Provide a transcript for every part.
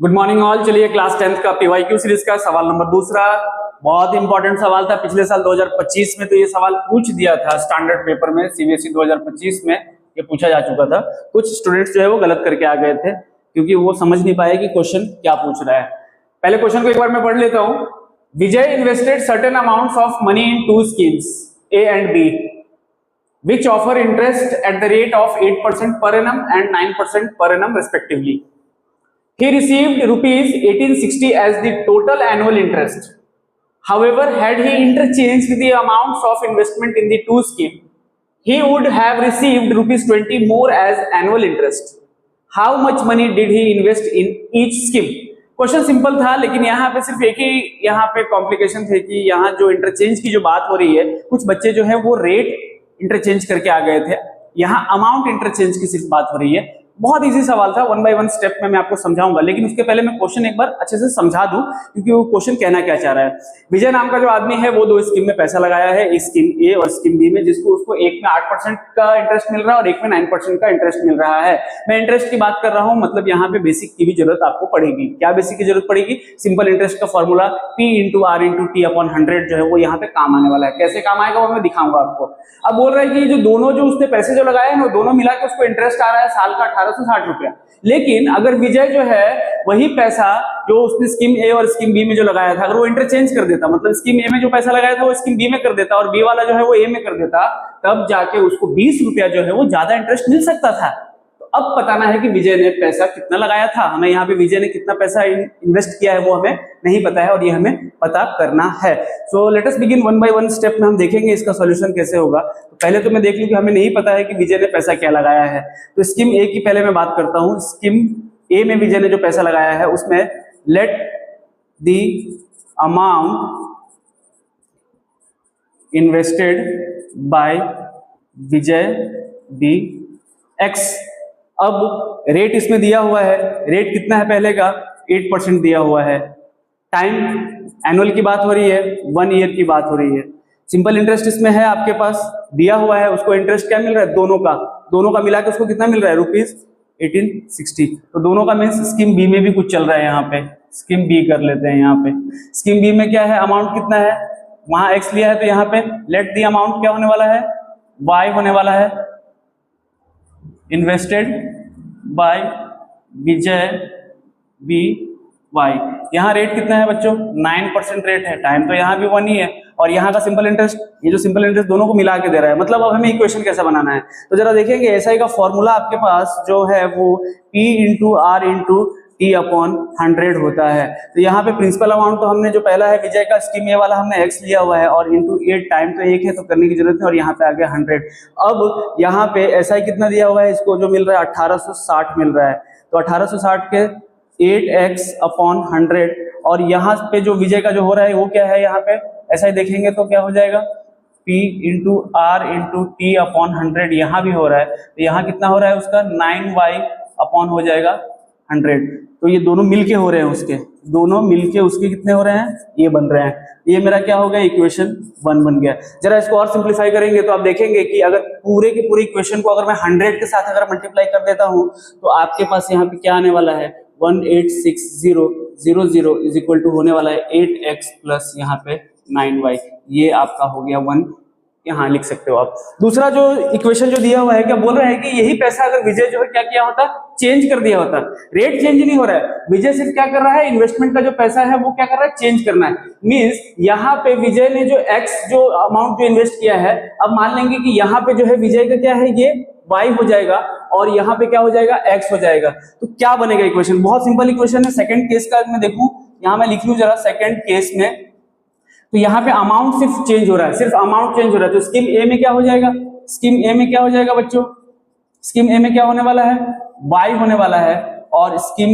Good morning all. चलिए class 10th का PYQ series का सवाल नंबर दूसरा, बहुत इंपॉर्टेंट सवाल था। पिछले साल 2025 में तो ये सवाल पूछ दिया था स्टैंडर्ड पेपर में, सीबीएसई 2025 में ये पूछा जा चुका था। कुछ स्टूडेंट्स जो है वो गलत करके आ गए थे क्योंकि वो समझ नहीं पाए कि क्वेश्चन क्या पूछ रहा है। पहले क्वेश्चन को एक बार मैं पढ़ लेता हूं। Vijay invested certain amounts of money in two schemes A and B which offer interest at the rate of 8% per annum and 9% per annum respectively. He received rupees 1860 as the total annual interest. However, had he interchanged the amounts of investment in the two schemes, he would have received rupees 20 more as annual interest. How much money did he invest in each scheme? Question simple था, लेकिन यहाँ पे सिर्फ एक ही यहाँ पे complication थे कि यहाँ जो इंटरचेंज की जो बात हो रही है, कुछ बच्चे जो है वो रेट इंटरचेंज करके आ गए थे। यहाँ अमाउंट इंटरचेंज की सिर्फ बात हो रही है। बहुत इजी सवाल था, वन बाय वन स्टेप में मैं आपको समझाऊंगा, लेकिन उसके पहले मैं क्वेश्चन एक बार अच्छे से समझा दूं क्योंकि वो क्वेश्चन कहना क्या चाह रहा है। विजय नाम का जो आदमी है वो दो स्कीम में पैसा लगाया है, एक स्कीम ए और स्कीम बी में, जिसको उसको एक में 8% का इंटरेस्ट मिल रहा है और एक में 9% का इंटरेस्ट मिल रहा है। मैं इंटरेस्ट की बात कर रहा हूं, मतलब यहाँ पे बेसिक की भी जरूरत आपको पड़ेगी। क्या बेसिक की जरूरत पड़ेगी? सिंपल इंटरेस्ट का formula P into R into T upon 100 जो है वो यहाँ पे काम आने वाला है। कैसे काम आएगा वो मैं दिखाऊंगा आपको। अब बोल रहा है कि जो दोनों जो उसने पैसे जो लगाए हैं दोनों मिला के उसको इंटरेस्ट आ रहा है साल का 1860 रुपया। लेकिन अगर विजय जो है वही पैसा जो उसने स्कीम ए और स्कीम बी में जो लगाया था, अगर वो इंटरचेंज कर देता, मतलब स्कीम ए में जो पैसा लगाया था वो स्कीम बी में कर देता और बी वाला जो है वो ए में कर देता, तब जाके उसको 20 रुपया जो है वो ज्यादा इंटरेस्ट मिल सकता था। तो अब बताना है कि विजय ने पैसा कितना लगाया था। हमें यहाँ पे विजय ने कितना पैसा इन्वेस्ट किया है वो हमें नहीं पता है और ये हमें पता करना है। So let us begin one by one step में हम देखेंगे इसका सॉल्यूशन कैसे होगा। तो पहले तो मैं देख लूं कि हमें नहीं पता है कि विजय ने पैसा क्या लगाया है। तो स्कीम ए की पहले मैं बात करता हूं। स्कीम ए में विजय ने जो पैसा लगाया है उसमें let the amount invested by Vijay be x. अब रेट इसमें दिया हुआ है, रेट कितना है पहले का? 8% दिया हुआ है। टाइम एनुअल की बात हो रही है, 1 ईयर की बात हो रही है। सिंपल इंटरेस्ट इसमें है आपके पास दिया हुआ है, उसको इंटरेस्ट क्या मिल रहा है? दोनों का मिला के उसको कितना मिल रहा है? रुपीज 1860। तो दोनों का मीन्स स्कीम बी में भी कुछ चल रहा है। यहाँ पे स्कीम बी कर लेते हैं। यहाँ पे स्कीम बी में क्या है? अमाउंट कितना है? वहां एक्स लिया है तो यहाँ पे लेट दी अमाउंट क्या होने वाला है? वाई होने वाला है। Invested by Vijay be y. यहाँ रेट कितना है बच्चों? 9% रेट है। टाइम तो यहाँ भी 1 ही है और यहाँ का सिंपल इंटरेस्ट, ये जो सिंपल इंटरेस्ट दोनों को मिला के दे रहा है। मतलब अब हमें इक्वेशन कैसा बनाना है, तो जरा देखेंगे। एसआई का फॉर्मूला आपके पास जो है वो P into R into T upon 100 होता है। तो यहाँ पे प्रिंसिपल अमाउंट तो हमने जो पहला है विजय का स्कीम ए वाला हमने एक्स लिया हुआ है और इंटू 8, टाइम तो 1 है तो करने की जरूरत है और यहाँ पे आ गया 100। अब यहाँ पे एसआई कितना दिया हुआ है? इसको जो मिल रहा है 1860 मिल रहा है। तो 1860 के 8x अपॉन 100 और यहाँ पे जो विजय का जो हो रहा है वो क्या है? यहाँ पे ऐसा ही देखेंगे तो क्या हो जाएगा? P into R into T upon 100 यहाँ भी हो रहा है। तो यहाँ कितना हो रहा है उसका? 9y अपॉन हो जाएगा 100। तो ये दोनों मिलके हो रहे हैं उसके, दोनों मिलके उसके कितने हो रहे हैं? ये बन रहे हैं। ये मेरा क्या हो गया? इक्वेशन 1 बन गया। जरा इसको और सिंप्लीफाई करेंगे तो आप देखेंगे कि अगर पूरे के पूरे इक्वेशन को अगर मैं 100 के साथ अगर मल्टीप्लाई कर देता हूं तो आपके पास यहाँ पे क्या आने वाला है? 18600 इज इक्वल टू होने वाला है 8x प्लस यहाँ पे 9y। ये आपका हो गया 1, यहाँ लिख सकते हो आप। दूसरा जो इक्वेशन जो दिया हुआ है, क्या बोल रहा है कि यही पैसा अगर विजय जो है क्या किया होता? चेंज कर दिया होता। रेट चेंज नहीं हो रहा है, विजय सिर्फ क्या कर रहा है? इन्वेस्टमेंट का जो पैसा है वो क्या कर रहा है? चेंज करना है। मींस यहाँ पे विजय ने जो एक्स जो अमाउंट जो इन्वेस्ट किया है, अब मान लेंगे कि यहाँ पे जो है विजय का क्या है? ये y हो जाएगा और यहाँ पे क्या हो जाएगा? x हो जाएगा। तो क्या बनेगा इक्वेशन? बहुत सिंपल इक्वेशन है। सेकंड केस का मैं देखूं, यहाँ मैं लिख लूं जरा सेकंड केस में, तो यहाँ पे अमाउंट सिर्फ चेंज हो रहा है, सिर्फ अमाउंट चेंज हो रहा है। तो स्कीम ए में क्या हो जाएगा? स्कीम ए में क्या हो जाएगा बच्चों? स्कीम ए में क्या होने वाला है? y होने वाला है और स्कीम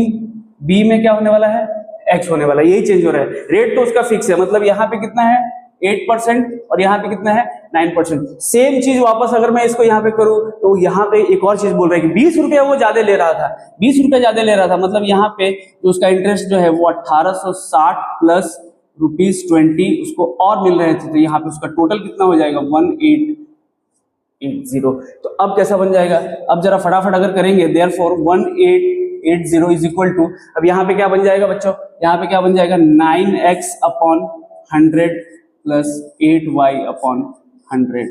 बी में क्या होने वाला है? x होने वाला है। यही चेंज हो रहा है। रेट तो उसका फिक्स है, मतलब यहाँ पे कितना है? 8% और यहाँ पे कितना है? 9%। सेम चीज वापस अगर मैं इसको यहाँ पे करूं तो यहाँ पे एक और चीज बोल रहा है कि 20 रुपया वो ज्यादा ले रहा था, 20 रुपया ज्यादा ले रहा था। मतलब यहाँ पे तो उसका इंटरेस्ट जो है वो 1860 प्लस ₹20 उसको और मिल रहे थे। तो यहाँ पे उसका टोटल कितना हो जाएगा? 1880। तो अब कैसा बन जाएगा? अब जरा फटाफट अगर करेंगे, देयरफॉर 1880 880 इज इक्वल टू, अब यहाँ पे क्या बन जाएगा बच्चों, यहाँ पे क्या बन जाएगा 9x upon 100 plus 8y upon 100।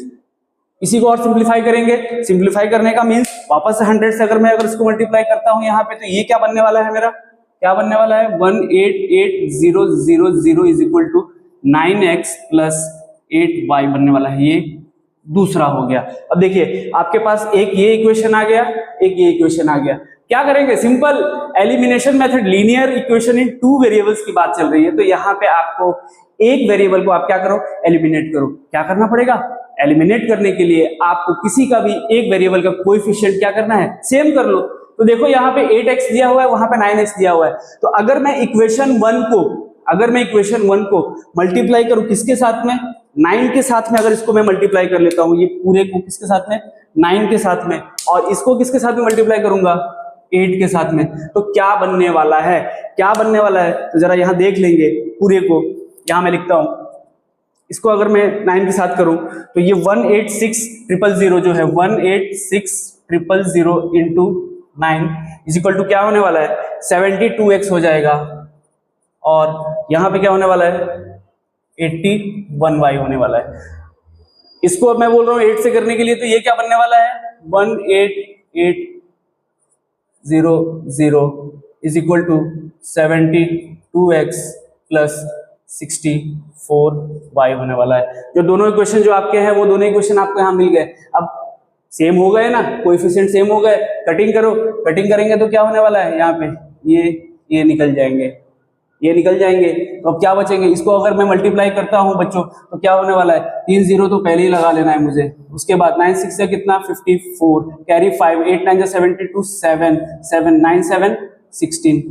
इसी को और सिंप्लीफाई करेंगे, सिंप्लीफाई करने का मीन्स वापस से 100 से अगर मैं इसको मल्टीप्लाई करता हूं यहाँ पे, तो ये क्या बनने वाला है, मेरा क्या बनने वाला है 188,000 is equal to 9x plus 8y बनने वाला है। ये दूसरा हो गया। अब देखिए आपके पास एक ये इक्वेशन आ गया, एक ये इक्वेशन आ गया। क्या करेंगे, simple elimination method, linear equation in 2 variables की बात चल रही है, तो यहाँ पे आपको एक वेरिएबल को आप क्या करो, एलिमिनेट करो। क्या करना पड़ेगा, एलिमिनेट करने के लिए आपको किसी का भी एक वेरिएबल का कोएफिशिएंट क्या करना है, सेम कर लो। तो देखो यहाँ पे 8x दिया हुआ है, वहां पे 9x दिया हुआ है, तो अगर मैं इक्वेशन 1 को मल्टीप्लाई करूं किसके साथ में, 9 के साथ में, अगर इसको मैं मल्टीप्लाई कर लेता हूं, ये पूरे को किसके साथ में, 9 के साथ में, और इसको किसके साथ में मल्टीप्लाई करूंगा, 8 के साथ में, तो क्या बनने वाला है, क्या बनने वाला है, तो जरा यहां देख लेंगे पूरे को। यहां मैं लिखता हूं, इसको अगर मैं 9 के साथ करूं तो ये 186,000 जो है 186,000 इंटू 9 इज इक्वल टू क्या होने वाला है 72x हो जाएगा, और यहां पे क्या होने वाला है 81y होने वाला है। इसको अब मैं बोल रहा हूं 8 से करने के लिए, तो ये क्या बनने वाला है 18800 is equal to 72x plus 64y होने वाला है। जो दोनों इक्वेशन जो आपके हैं वो दोनों इक्वेशन आपको यहाँ मिल गए। अब सेम हो गए ना, कोएफिशिएंट सेम हो गए, कटिंग करो, कटिंग करेंगे तो क्या होने वाला है, यहाँ पे ये निकल जाएंगे, ये निकल जाएंगे, तो अब क्या बचेंगे, इसको अगर मैं मल्टीप्लाई करता हूं बच्चों तो क्या होने वाला है 3 0 तो पहले ही लगा लेना है मुझे, उसके बाद 9 6 से कितना 54, कैरी 5, 8 9 72, 7 7 9 7 16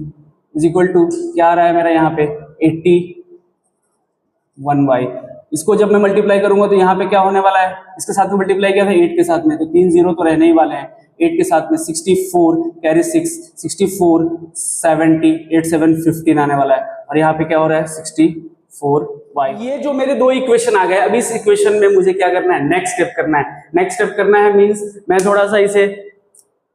इज इक्वल टू क्या आ रहा है मेरा यहाँ पे 81y। इसको जब मैं मल्टीप्लाई करूंगा तो यहाँ पे क्या होने वाला है, इसके साथ में मल्टीप्लाई किया था 8 के साथ में, तो 3 0 तो रहने ही वाले हैं, 8 के साथ में 64 कैरी 6 64 70 8 7 15 आने वाला है, और यहाँ पे क्या हो रहा है 64y। ये जो मेरे दो इक्वेशन आ गए, अब इस इक्वेशन में मुझे क्या करना है, नेक्स्ट स्टेप करना है। नेक्स्ट स्टेप करना है मीन्स मैं थोड़ा सा इसे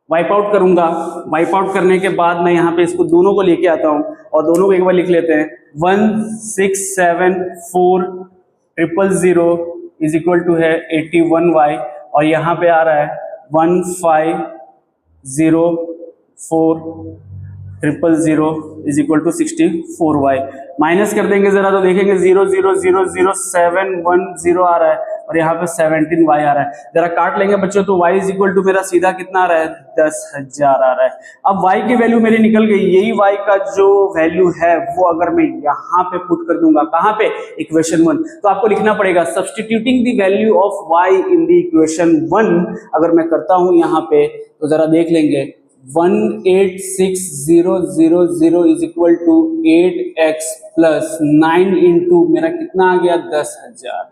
वाइप आउट करूंगा, वाइप आउट करने के बाद मैं यहाँ पे इसको दोनों को लेके आता हूँ, और दोनों को एक बार लिख लेते हैं 1674000 इज इक्वल टू है 81y, और यहाँ पे आ रहा है 1504000 is equal to 64y। Minus कर देंगे जरा तो देखेंगे 0000710 आ रहा है, और यहाँ पे 17y आ रहा है। जरा काट लेंगे बच्चों तो y इज इक्वल टू मेरा सीधा कितना आ रहा है 10,000 आ रहा है। अब y की वैल्यू मेरी निकल गई, यही y का जो वैल्यू है वो अगर मैं यहाँ पे पुट कर दूंगा, कहाँ पे, इक्वेशन 1, तो आपको लिखना पड़ेगा substituting the value of y in the equation 1। अगर मैं करता हूं यहाँ पे तो जरा देख लेंगे 186,000 is equal to 8x plus 9 into मेरा कितना आ गया 10,000।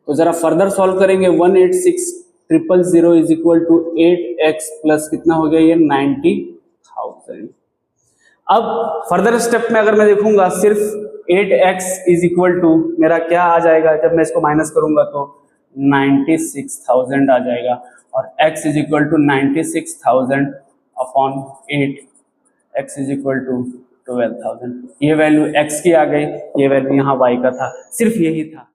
तो जरा फर्दर सॉल्व करेंगे 186,000 is equal to 8x plus कितना हो गया ये 90,000। अब फर्दर स्टेप में अगर मैं देखूंगा सिर्फ 8x इज इक्वल टू मेरा क्या आ जाएगा, जब मैं इसको माइनस करूंगा तो 96,000 आ जाएगा, और x is equal to 96,000 upon 8, x is equal to 12,000। ये वैल्यू x की आ गई, ये वैल्यू यहाँ y का था, सिर्फ यही था।